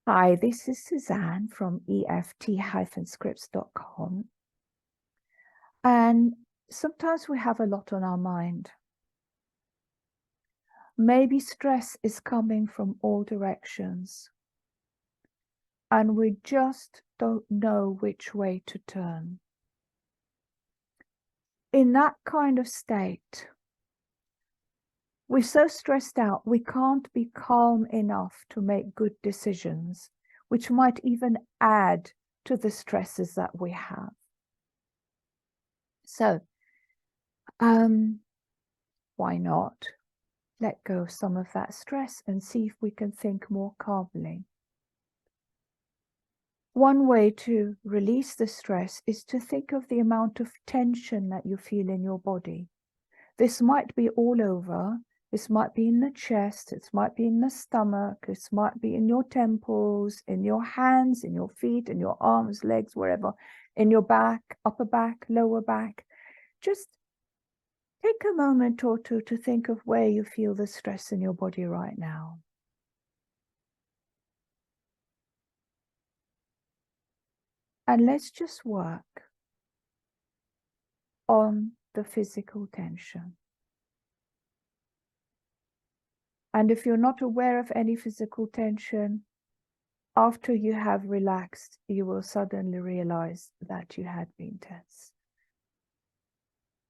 Hi, this is Suzanne from EFT-scripts.com. And sometimes we have a lot on our mind. Maybe stress is coming from all directions, and we just don't know which way to turn. In that kind of state, we're so stressed out, we can't be calm enough to make good decisions, which might even add to the stresses that we have. So, why not let go of some of that stress and see if we can think more calmly? One way to release the stress is to think of the amount of tension that you feel in your body. This might be all over. This might be in the chest. It might be in the stomach. It might be in your temples, in your hands, in your feet, in your arms, legs, wherever, in your back, upper back, lower back. Just take a moment or two to think of where you feel the stress in your body right now. And let's just work on the physical tension. And if you're not aware of any physical tension, after you have relaxed, you will suddenly realize that you had been tense.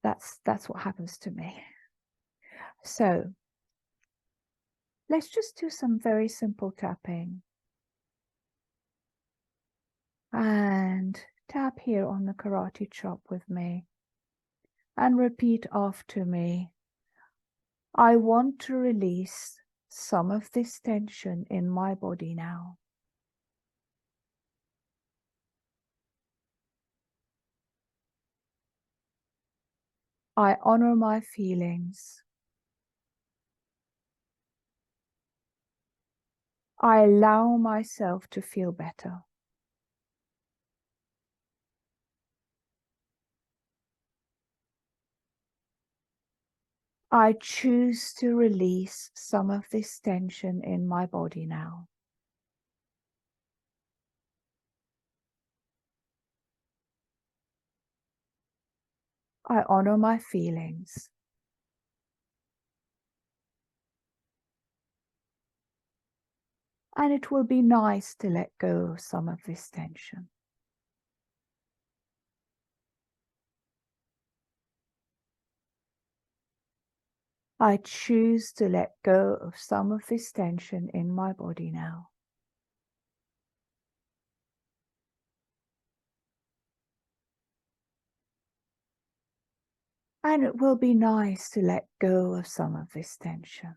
That's what happens to me. So let's just do some very simple tapping. And tap here on the karate chop with me. And repeat after me. I want to release some of this tension in my body now. I honor my feelings. I allow myself to feel better. I choose to release some of this tension in my body now. I honor my feelings. And it will be nice to let go of some of this tension. I choose to let go of some of this tension in my body now. And it will be nice to let go of some of this tension.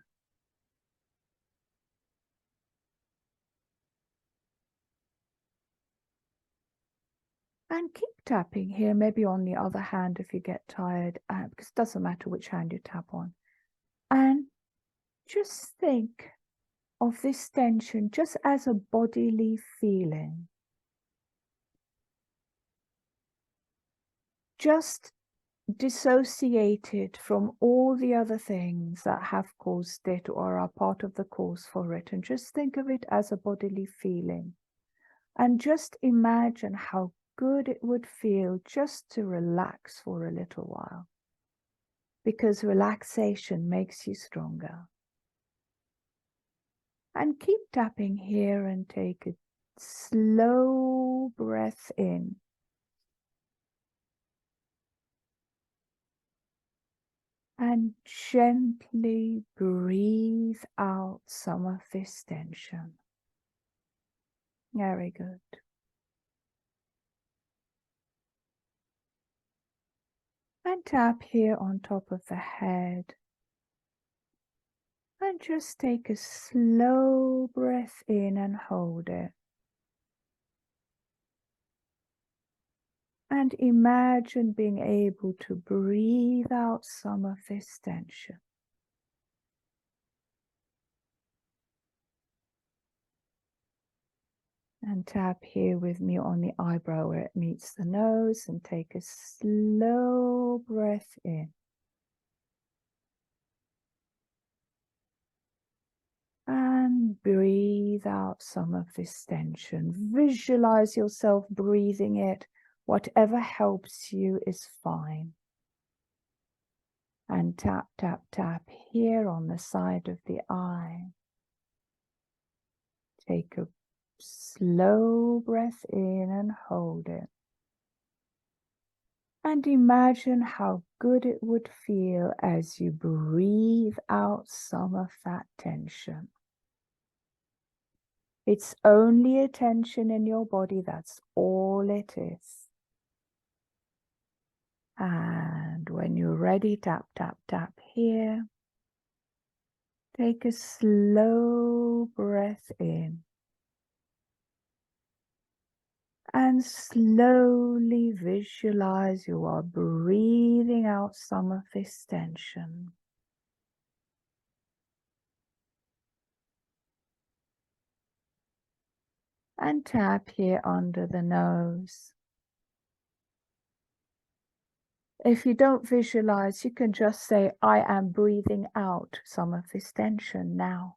And keep tapping here, maybe on the other hand if you get tired, because it doesn't matter which hand you tap on. And just think of this tension just as a bodily feeling. Just dissociated from all the other things that have caused it or are part of the cause for it. And just think of it as a bodily feeling. And just imagine how good it would feel just to relax for a little while. Because relaxation makes you stronger. And keep tapping here and take a slow breath in. And gently breathe out some of this tension. Very good. And tap here on top of the head. And just take a slow breath in and hold it. And imagine being able to breathe out some of this tension. And tap here with me on the eyebrow where it meets the nose and take a slow breath in. And And breathe out some of this tension. Visualize yourself breathing it. Whatever helps you is fine. And tap, tap, tap here on the side of the eye. Take a slow breath in and hold it. And imagine how good it would feel as you breathe out some of that tension. It's only a tension in your body, that's all it is. And when you're ready, tap, tap, tap here. Take a slow breath in. And slowly visualize you are breathing out some of this tension. And tap here under the nose. If you don't visualize, you can just say, I am breathing out some of this tension now.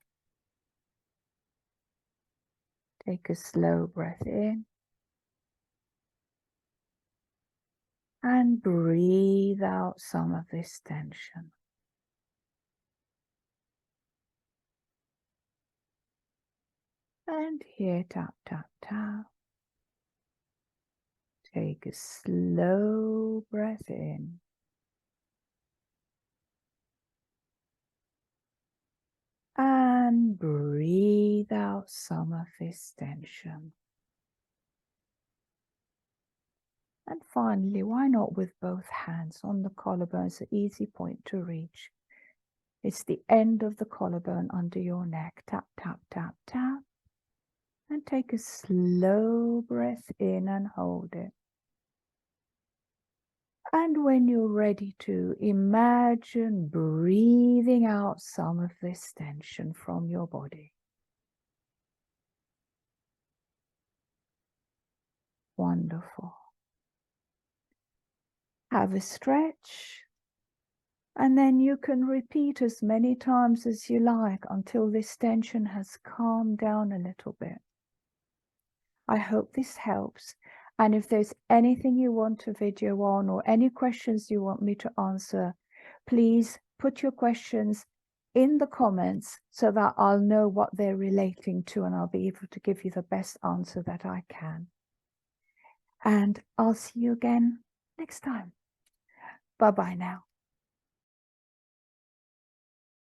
Take a slow breath in. And breathe out some of this tension. And here, tap, tap, tap. Take a slow breath in. And breathe out some of this tension. And finally, why not with both hands on the collarbone? It's an easy point to reach. It's the end of the collarbone under your neck. Tap, tap, tap, tap. And take a slow breath in and hold it. And when you're ready to, imagine breathing out some of this tension from your body. Wonderful. Have a stretch. And then you can repeat as many times as you like until this tension has calmed down a little bit. I hope this helps. And if there's anything you want a video on or any questions you want me to answer, please put your questions in the comments so that I'll know what they're relating to and I'll be able to give you the best answer that I can. And I'll see you again next time. Bye-bye now.